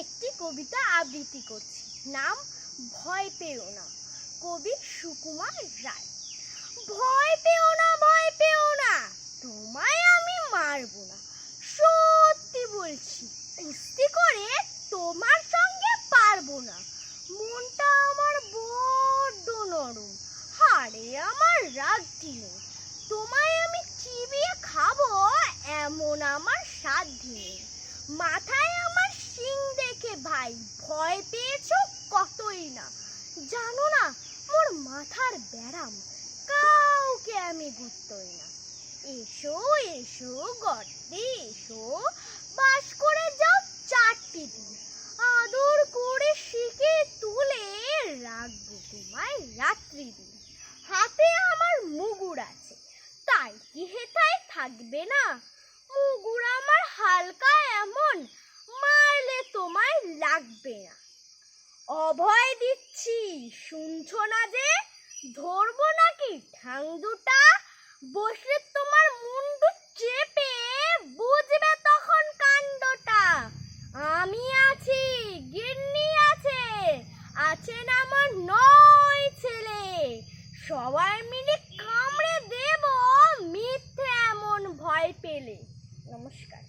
একটি কবিতা আবৃত্তি করছি। নাম ভয় পেও না, কবি সুকুমার রায়। ভয় পেও না, ভয় পেও না, তোমায় আমি মারবো না। সত্যি বলছি, কুস্তি করে তোমার সঙ্গে পারবো না। মনটা আমার বড্ড নরম, হাড়ে আমার রাগটি নেই। তোমায় আমি চিবিয়ে খাবো এমন আমার সাধ্য নেই। মাথায় আমার শিং দেখে ভাই ভয় পেয়েছো কতই না। জানো না মোর মাথার ব্যারাম, কাউকে আমি গুরতই না। এসো এসো গর্তে এসো, বাস করে যাও 4টি দিন। আদর করে শিখে তুলে রাখবো তোমায় রাত্রি দিন। হাতে আমার মুগুর আছে, তাই কি হেথায় থাকবে না? মুগুর আমার হালকা এমন, মারলে তোমায় লাগবে না। অভয় দিচ্ছি শুনছো না যে, ধরবো নাকি ঠ্যাং দুটা? বসলে তোমার মুন্ডু চেপে বুঝবে তখন কাণ্ডটা। আমি আছি, গিন্নি আছে, আছেন আমার 9 ছেলে। সবাই মিলে কামড়ে দেব মিথ্যে এমন ভয় পেলে। নমস্কার।